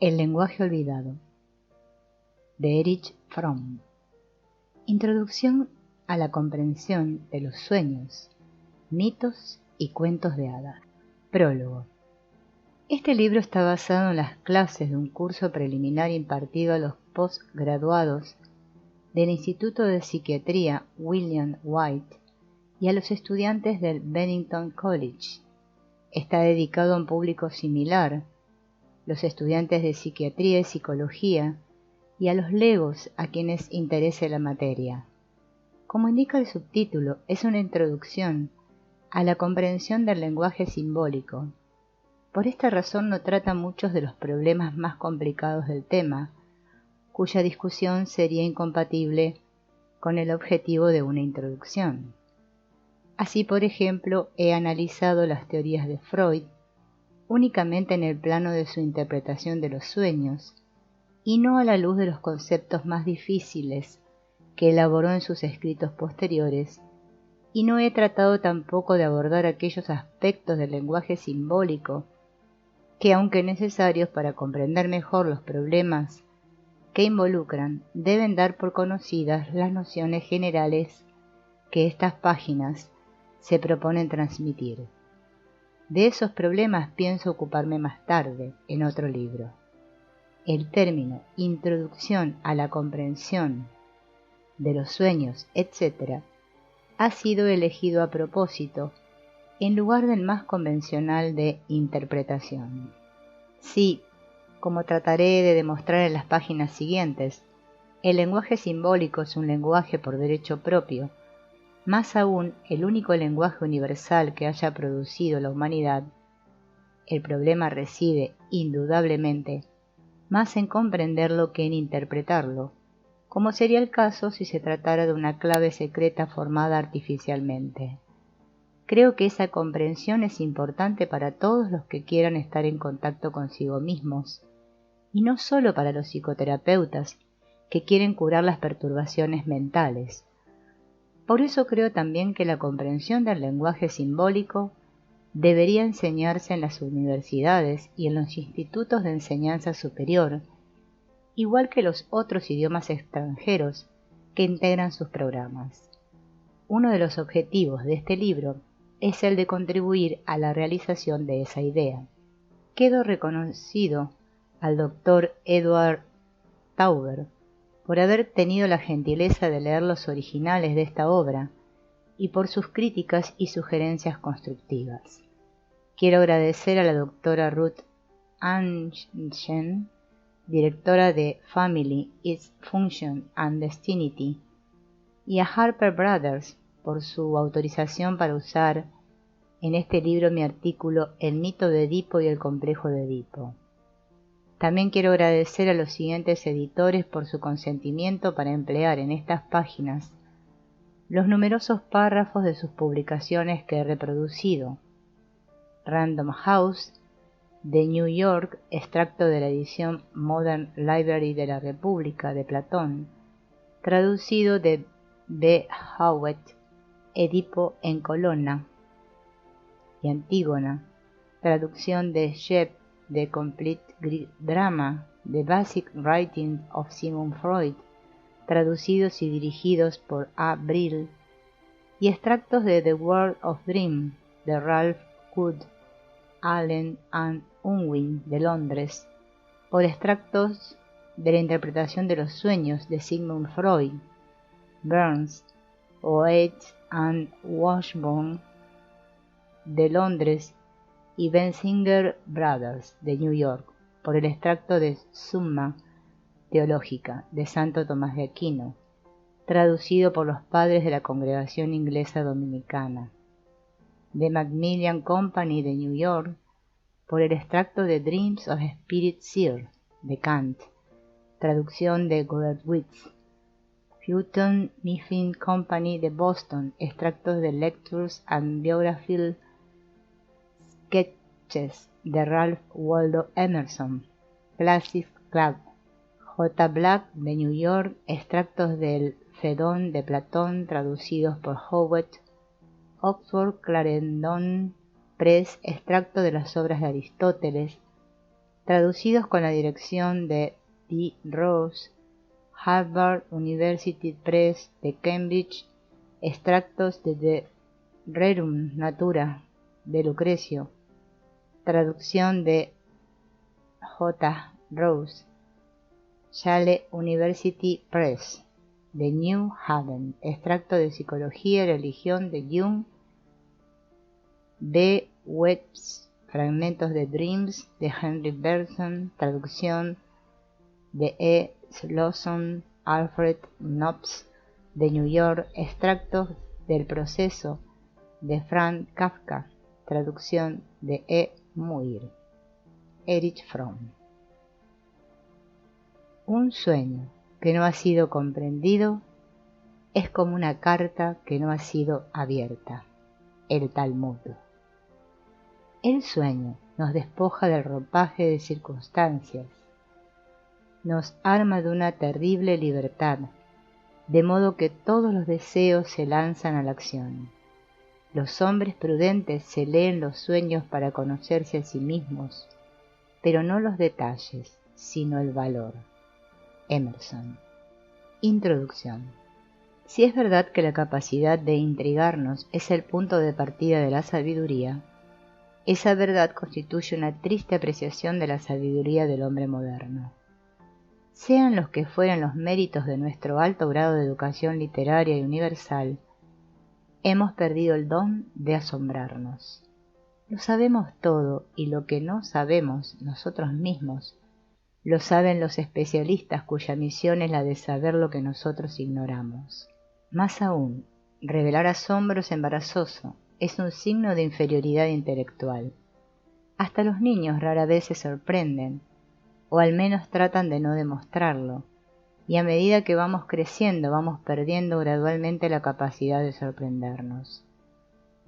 El lenguaje olvidado, de Erich Fromm. Introducción a la comprensión de los sueños, mitos y cuentos de hadas. Prólogo. Este libro está basado en las clases de un curso preliminar impartido a los postgraduados del Instituto de Psiquiatría William White y a los estudiantes del Bennington College. Está dedicado a un público similar, los estudiantes de Psiquiatría y Psicología, y a los legos a quienes interese la materia. Como indica el subtítulo, es una introducción a la comprensión del lenguaje simbólico. Por esta razón no trata muchos de los problemas más complicados del tema, cuya discusión sería incompatible con el objetivo de una introducción. Así, por ejemplo, he analizado las teorías de Freud únicamente en el plano de su interpretación de los sueños, y no a la luz de los conceptos más difíciles que elaboró en sus escritos posteriores, y no he tratado tampoco de abordar aquellos aspectos del lenguaje simbólico que, aunque necesarios para comprender mejor los problemas que involucran, deben dar por conocidas las nociones generales que estas páginas se proponen transmitir. De esos problemas pienso ocuparme más tarde, en otro libro. El término introducción a la comprensión de los sueños, etc., ha sido elegido a propósito en lugar del más convencional de interpretación. Sí, como trataré de demostrar en las páginas siguientes, el lenguaje simbólico es un lenguaje por derecho propio, más aún el único lenguaje universal que haya producido la humanidad. El problema reside, indudablemente, más en comprenderlo que en interpretarlo, como sería el caso si se tratara de una clave secreta formada artificialmente. Creo que esa comprensión es importante para todos los que quieran estar en contacto consigo mismos, y no solo para los psicoterapeutas que quieren curar las perturbaciones mentales. Por eso creo también que la comprensión del lenguaje simbólico debería enseñarse en las universidades y en los institutos de enseñanza superior, igual que los otros idiomas extranjeros que integran sus programas. Uno de los objetivos de este libro es el de contribuir a la realización de esa idea. Quedo reconocido al Dr. Edward Tauber por haber tenido la gentileza de leer los originales de esta obra y por sus críticas y sugerencias constructivas. Quiero agradecer a la doctora Ruth Anchen, directora de Family, Its Function and Destiny, y a Harper Brothers por su autorización para usar en este libro mi artículo El mito de Edipo y el complejo de Edipo. También quiero agradecer a los siguientes editores por su consentimiento para emplear en estas páginas los numerosos párrafos de sus publicaciones que he reproducido. Random House, de New York, extracto de la edición Modern Library de la República de Platón, traducido de B. Howitt, Edipo en Colonna y Antígona, traducción de Shep, The Complete Drama, The Basic Writings of Sigmund Freud, traducidos y dirigidos por A. Brill, y extractos de The World of Dream, de Ralph Wood, Allen and Unwin, de Londres, por extractos de la interpretación de los sueños de Sigmund Freud, Burns, Oates and Washburn, de Londres, y Benzinger Brothers, de New York, por el extracto de Summa Teológica, de Santo Tomás de Aquino, traducido por los padres de la Congregación Inglesa Dominicana, de Macmillan Company de New York, por el extracto de Dreams of Spirit Seer, de Kant, traducción de Goderwitz, Houghton Mifflin Company de Boston, extractos de Lectures and Biographical Sketches de Ralph Waldo Emerson, Classic Club, J. Black de New York, extractos del Fedón de Platón traducidos por Howard, Oxford Clarendon Press, extracto de las obras de Aristóteles, traducidos con la dirección de D. Rose, Harvard University Press de Cambridge, extractos de The Rerum Natura de Lucrecio, traducción de J. Rose, Yale University Press de New Haven, extracto de Psicología y Religión de Jung, B. Webb's Fragmentos de Dreams de Henry Bergson, traducción de E. Slosson, Alfred Knopf de New York, extractos del Proceso de Franz Kafka, traducción de E. Muir. Erich Fromm. Un sueño que no ha sido comprendido es como una carta que no ha sido abierta. El Talmud. El sueño nos despoja del ropaje de circunstancias, nos arma de una terrible libertad, de modo que todos los deseos se lanzan a la acción. Los hombres prudentes se leen los sueños para conocerse a sí mismos, pero no los detalles, sino el valor. Emerson. Introducción. Si es verdad que la capacidad de intrigarnos es el punto de partida de la sabiduría, esa verdad constituye una triste apreciación de la sabiduría del hombre moderno. Sean los que fueran los méritos de nuestro alto grado de educación literaria y universal, hemos perdido el don de asombrarnos. Lo sabemos todo, y lo que no sabemos nosotros mismos lo saben los especialistas cuya misión es la de saber lo que nosotros ignoramos. Más aún, revelar asombro es embarazoso, es un signo de inferioridad intelectual. Hasta los niños rara vez se sorprenden, o al menos tratan de no demostrarlo, y a medida que vamos creciendo vamos perdiendo gradualmente la capacidad de sorprendernos.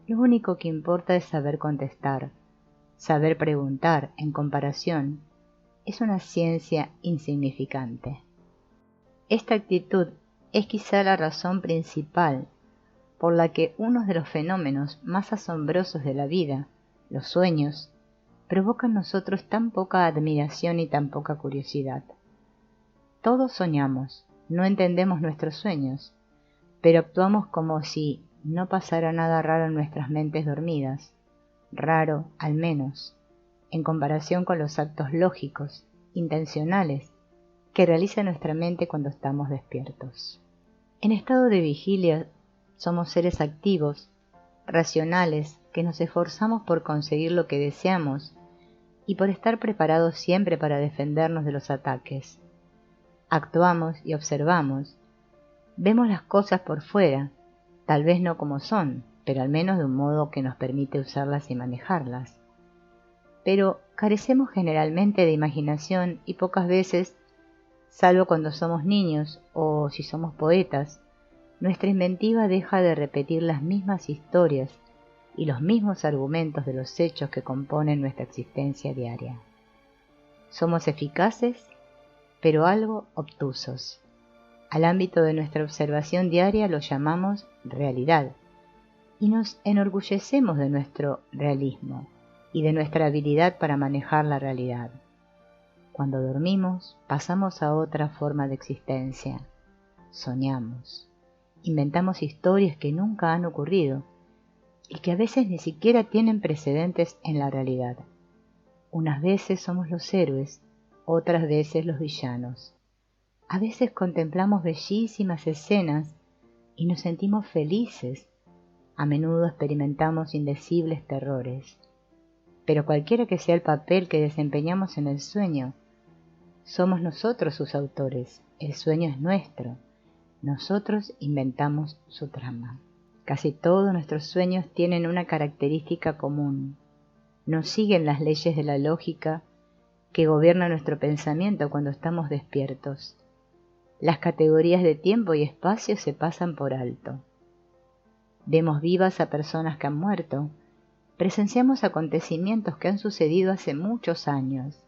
Lo único que importa es saber contestar, saber preguntar, en comparación, es una ciencia insignificante. Esta actitud es quizá la razón principal por la que uno de los fenómenos más asombrosos de la vida, los sueños, provoca en nosotros tan poca admiración y tan poca curiosidad. Todos soñamos, no entendemos nuestros sueños, pero actuamos como si no pasara nada raro en nuestras mentes dormidas, raro, al menos, en comparación con los actos lógicos, intencionales, que realiza nuestra mente cuando estamos despiertos. En estado de vigilia somos seres activos, racionales, que nos esforzamos por conseguir lo que deseamos y por estar preparados siempre para defendernos de los ataques. Actuamos y observamos, vemos las cosas por fuera, tal vez no como son, pero al menos de un modo que nos permite usarlas y manejarlas. Pero carecemos generalmente de imaginación y pocas veces, salvo cuando somos niños o si somos poetas, nuestra inventiva deja de repetir las mismas historias y los mismos argumentos de los hechos que componen nuestra existencia diaria. Somos eficaces, pero algo obtusos. Al ámbito de nuestra observación diaria lo llamamos realidad, y nos enorgullecemos de nuestro realismo y de nuestra habilidad para manejar la realidad. Cuando dormimos, pasamos a otra forma de existencia. Soñamos. Inventamos historias que nunca han ocurrido y que a veces ni siquiera tienen precedentes en la realidad. Unas veces somos los héroes, otras veces los villanos. A veces contemplamos bellísimas escenas y nos sentimos felices. A menudo experimentamos indecibles terrores. Pero cualquiera que sea el papel que desempeñamos en el sueño, somos nosotros sus autores. El sueño es nuestro. Nosotros inventamos su trama. Casi todos nuestros sueños tienen una característica común. No siguen las leyes de la lógica que gobierna nuestro pensamiento cuando estamos despiertos. Las categorías de tiempo y espacio se pasan por alto. Vemos vivas a personas que han muerto. Presenciamos acontecimientos que han sucedido hace muchos años.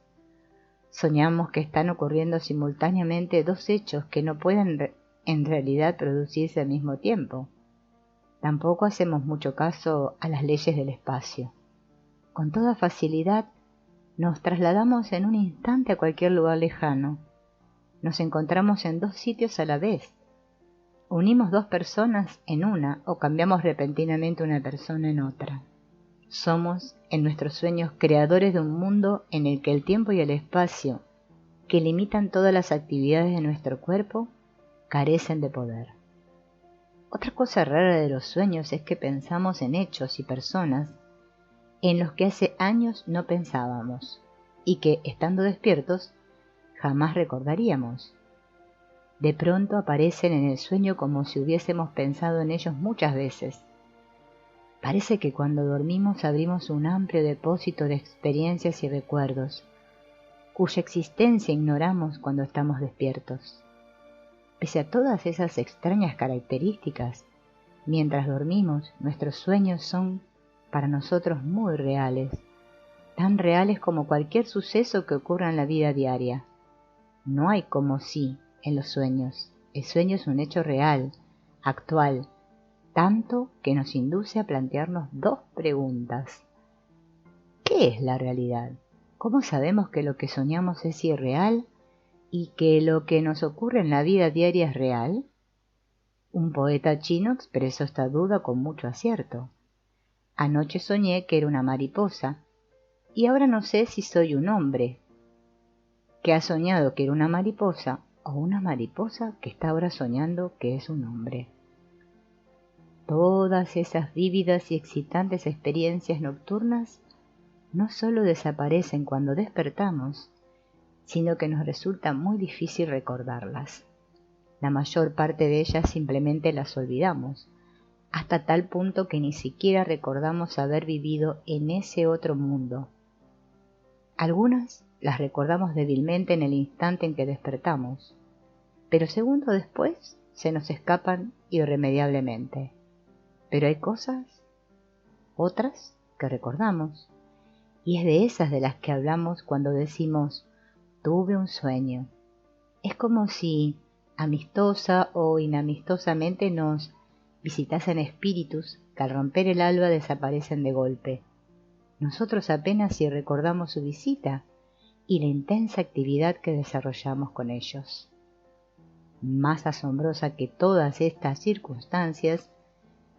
Soñamos que están ocurriendo simultáneamente dos hechos que no pueden en realidad producirse al mismo tiempo. Tampoco hacemos mucho caso a las leyes del espacio. Con toda facilidad Nos trasladamos en un instante a cualquier lugar lejano. Nos encontramos en dos sitios a la vez. Unimos dos personas en una o cambiamos repentinamente una persona en otra. Somos, en nuestros sueños, creadores de un mundo en el que el tiempo y el espacio, que limitan todas las actividades de nuestro cuerpo, carecen de poder. Otra cosa rara de los sueños es que pensamos en hechos y personas en los que hace años no pensábamos y que, estando despiertos, jamás recordaríamos. De pronto aparecen en el sueño como si hubiésemos pensado en ellos muchas veces. Parece que cuando dormimos abrimos un amplio depósito de experiencias y recuerdos, cuya existencia ignoramos cuando estamos despiertos. Pese a todas esas extrañas características, mientras dormimos, nuestros sueños son para nosotros muy reales, tan reales como cualquier suceso que ocurra en la vida diaria. No hay como si en los sueños. El sueño es un hecho real, actual, tanto que nos induce a plantearnos dos preguntas. ¿Qué es la realidad? ¿Cómo sabemos que lo que soñamos es irreal y que lo que nos ocurre en la vida diaria es real? Un poeta chino expresó esta duda con mucho acierto. Anoche soñé que era una mariposa y ahora no sé si soy un hombre que ha soñado que era una mariposa o una mariposa que está ahora soñando que es un hombre. Todas esas vívidas y excitantes experiencias nocturnas no solo desaparecen cuando despertamos, sino que nos resulta muy difícil recordarlas. La mayor parte de ellas simplemente las olvidamos, hasta tal punto que ni siquiera recordamos haber vivido en ese otro mundo. Algunas las recordamos débilmente en el instante en que despertamos, pero segundos después se nos escapan irremediablemente. Pero hay otras que recordamos, y es de esas de las que hablamos cuando decimos tuve un sueño. Es como si amistosa o inamistosamente nos visitasen espíritus que al romper el alba desaparecen de golpe. Nosotros apenas si recordamos su visita y la intensa actividad que desarrollamos con ellos. Más asombrosa que todas estas circunstancias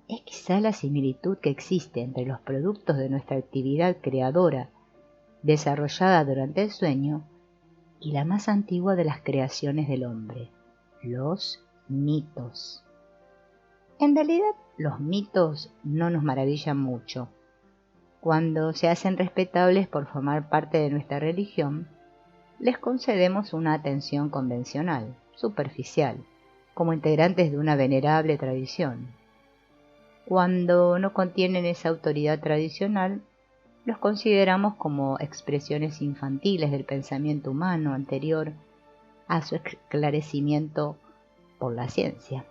es quizá la similitud que existe entre los productos de nuestra actividad creadora desarrollada durante el sueño y la más antigua de las creaciones del hombre, los mitos. En realidad, los mitos no nos maravillan mucho. Cuando se hacen respetables por formar parte de nuestra religión, les concedemos una atención convencional, superficial, como integrantes de una venerable tradición. Cuando no contienen esa autoridad tradicional, los consideramos como expresiones infantiles del pensamiento humano anterior a su esclarecimiento por la ciencia.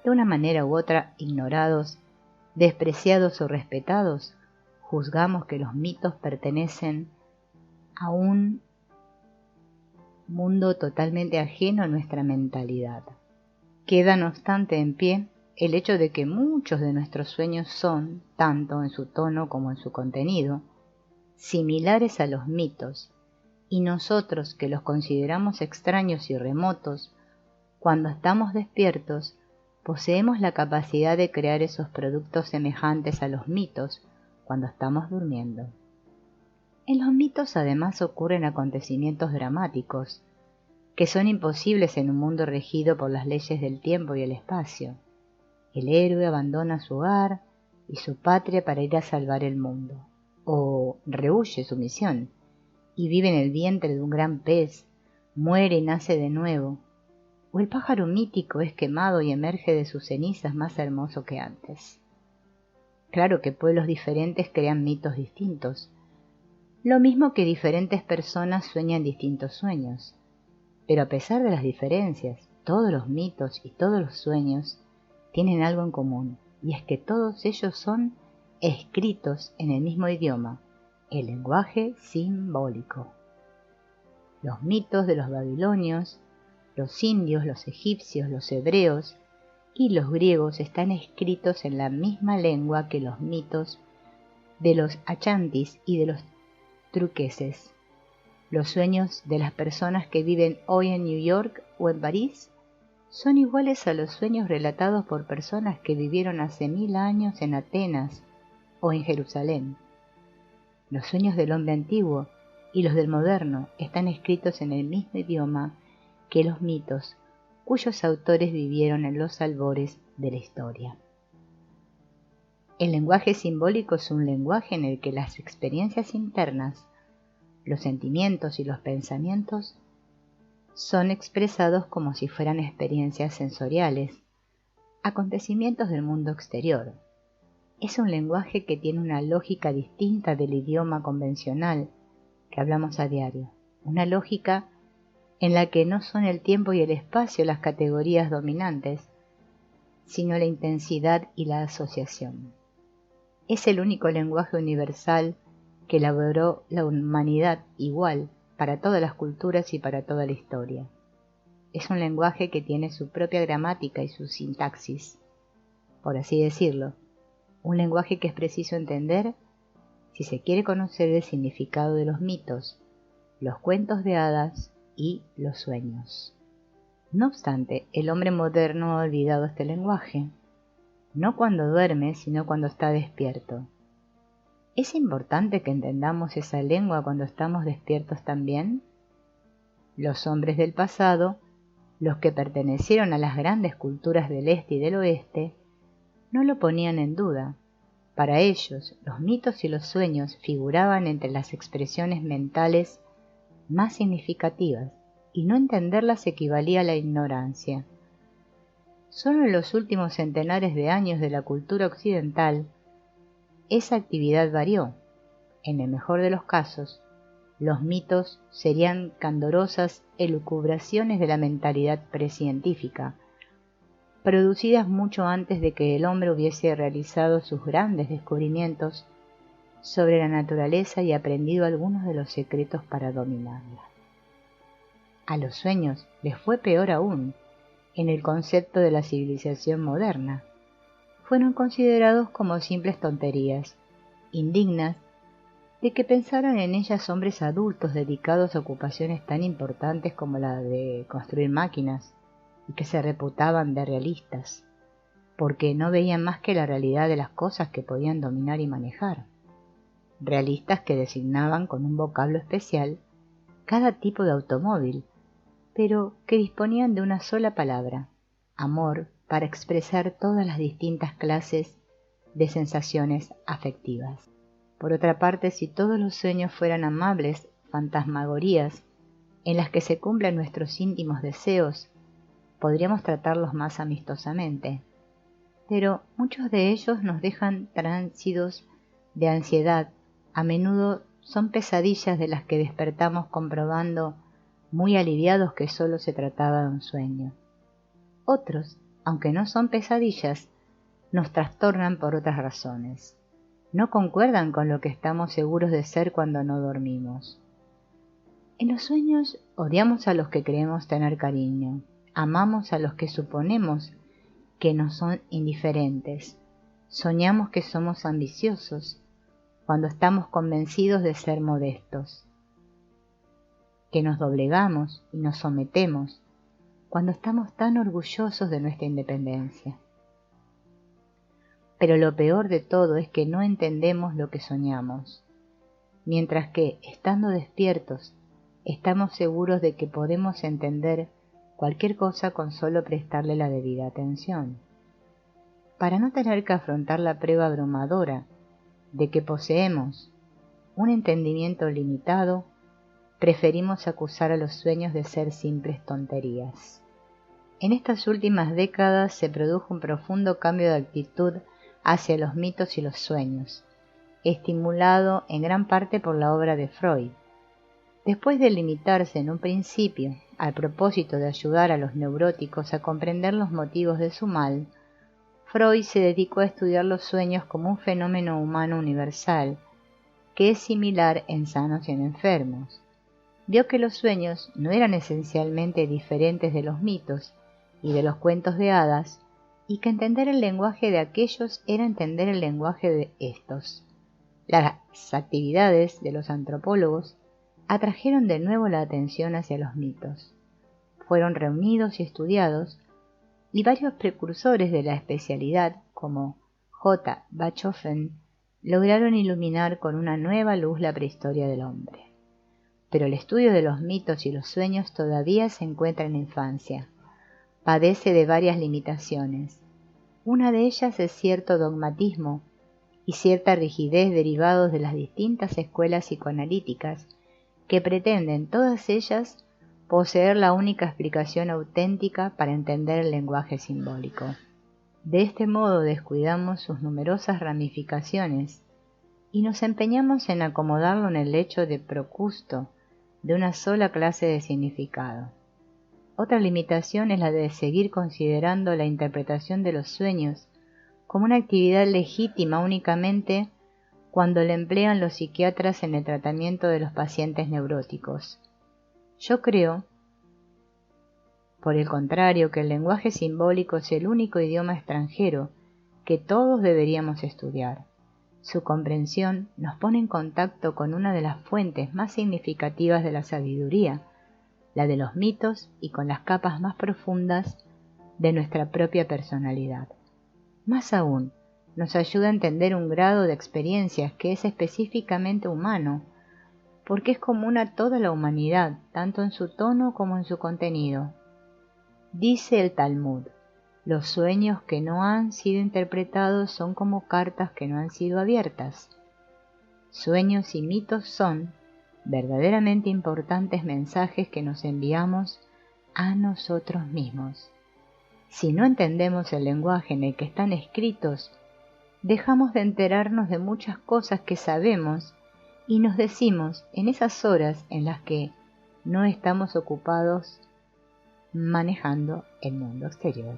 De una manera u otra, ignorados, despreciados o respetados, juzgamos que los mitos pertenecen a un mundo totalmente ajeno a nuestra mentalidad. Queda no obstante en pie el hecho de que muchos de nuestros sueños son, tanto en su tono como en su contenido, similares a los mitos, y nosotros que los consideramos extraños y remotos, cuando estamos despiertos, poseemos la capacidad de crear esos productos semejantes a los mitos cuando estamos durmiendo. En los mitos además ocurren acontecimientos dramáticos, que son imposibles en un mundo regido por las leyes del tiempo y el espacio. El héroe abandona su hogar y su patria para ir a salvar el mundo, o rehúye su misión y vive en el vientre de un gran pez, muere y nace de nuevo, o el pájaro mítico es quemado y emerge de sus cenizas más hermoso que antes. Claro que pueblos diferentes crean mitos distintos, lo mismo que diferentes personas sueñan distintos sueños, pero a pesar de las diferencias, todos los mitos y todos los sueños tienen algo en común, y es que todos ellos son escritos en el mismo idioma, el lenguaje simbólico. Los mitos de los babilonios, los indios, los egipcios, los hebreos y los griegos están escritos en la misma lengua que los mitos de los achantis y de los truqueses. Los sueños de las personas que viven hoy en New York o en París son iguales a los sueños relatados por personas que vivieron hace 1000 años en Atenas o en Jerusalén. Los sueños del hombre antiguo y los del moderno están escritos en el mismo idioma que los mitos cuyos autores vivieron en los albores de la historia. El lenguaje simbólico es un lenguaje en el que las experiencias internas, los sentimientos y los pensamientos son expresados como si fueran experiencias sensoriales, acontecimientos del mundo exterior. Es un lenguaje que tiene una lógica distinta del idioma convencional que hablamos a diario, una lógica en la que no son el tiempo y el espacio las categorías dominantes, sino la intensidad y la asociación. Es el único lenguaje universal que elaboró la humanidad igual para todas las culturas y para toda la historia. Es un lenguaje que tiene su propia gramática y su sintaxis, por así decirlo, un lenguaje que es preciso entender si se quiere conocer el significado de los mitos, los cuentos de hadas y los sueños. No obstante, el hombre moderno ha olvidado este lenguaje, no cuando duerme, sino cuando está despierto. ¿Es importante que entendamos esa lengua cuando estamos despiertos también? Los hombres del pasado, los que pertenecieron a las grandes culturas del este y del oeste, no lo ponían en duda. Para ellos, los mitos y los sueños figuraban entre las expresiones mentales más significativas, y no entenderlas equivalía a la ignorancia. Solo en los últimos centenares de años de la cultura occidental, esa actividad varió. En el mejor de los casos, los mitos serían candorosas elucubraciones de la mentalidad precientífica, producidas mucho antes de que el hombre hubiese realizado sus grandes descubrimientos sobre la naturaleza y aprendido algunos de los secretos para dominarla. A los sueños les fue peor aún en el concepto de la civilización moderna. Fueron considerados como simples tonterías, indignas de que pensaran en ellas hombres adultos dedicados a ocupaciones tan importantes como la de construir máquinas, y que se reputaban de realistas, porque no veían más que la realidad de las cosas que podían dominar y manejar. Realistas que designaban con un vocablo especial cada tipo de automóvil, pero que disponían de una sola palabra, amor, para expresar todas las distintas clases de sensaciones afectivas. Por otra parte, si todos los sueños fueran amables fantasmagorías en las que se cumplen nuestros íntimos deseos, podríamos tratarlos más amistosamente. Pero muchos de ellos nos dejan transidos de ansiedad, a menudo son pesadillas de las que despertamos comprobando muy aliviados que solo se trataba de un sueño. Otros, aunque no son pesadillas, nos trastornan por otras razones. No concuerdan con lo que estamos seguros de ser cuando no dormimos. En los sueños odiamos a los que creemos tener cariño, amamos a los que suponemos que nos son indiferentes, soñamos que somos ambiciosos cuando estamos convencidos de ser modestos, que nos doblegamos y nos sometemos cuando estamos tan orgullosos de nuestra independencia. Pero lo peor de todo es que no entendemos lo que soñamos, mientras que, estando despiertos, estamos seguros de que podemos entender cualquier cosa con solo prestarle la debida atención. Para no tener que afrontar la prueba abrumadora de que poseemos un entendimiento limitado, preferimos acusar a los sueños de ser simples tonterías. En estas últimas décadas se produjo un profundo cambio de actitud hacia los mitos y los sueños, estimulado en gran parte por la obra de Freud. Después de limitarse en un principio al propósito de ayudar a los neuróticos a comprender los motivos de su mal, Freud se dedicó a estudiar los sueños como un fenómeno humano universal, que es similar en sanos y en enfermos. Vio que los sueños no eran esencialmente diferentes de los mitos y de los cuentos de hadas, y que entender el lenguaje de aquellos era entender el lenguaje de estos. Las actividades de los antropólogos atrajeron de nuevo la atención hacia los mitos. Fueron reunidos y estudiados, y varios precursores de la especialidad, como J. Bachofen, lograron iluminar con una nueva luz la prehistoria del hombre. Pero el estudio de los mitos y los sueños todavía se encuentra en la infancia. Padece de varias limitaciones. Una de ellas es cierto dogmatismo y cierta rigidez derivados de las distintas escuelas psicoanalíticas que pretenden todas ellas poseer la única explicación auténtica para entender el lenguaje simbólico. De este modo descuidamos sus numerosas ramificaciones y nos empeñamos en acomodarlo en el lecho de Procusto de una sola clase de significado. Otra limitación es la de seguir considerando la interpretación de los sueños como una actividad legítima únicamente cuando la emplean los psiquiatras en el tratamiento de los pacientes neuróticos. Yo creo, por el contrario, que el lenguaje simbólico es el único idioma extranjero que todos deberíamos estudiar. Su comprensión nos pone en contacto con una de las fuentes más significativas de la sabiduría, la de los mitos, y con las capas más profundas de nuestra propia personalidad. Más aún, nos ayuda a entender un grado de experiencias que es específicamente humano, porque es común a toda la humanidad, tanto en su tono como en su contenido. Dice el Talmud: los sueños que no han sido interpretados son como cartas que no han sido abiertas. Sueños y mitos son verdaderamente importantes mensajes que nos enviamos a nosotros mismos. Si no entendemos el lenguaje en el que están escritos, dejamos de enterarnos de muchas cosas que sabemos y nos decimos en esas horas en las que no estamos ocupados manejando el mundo exterior.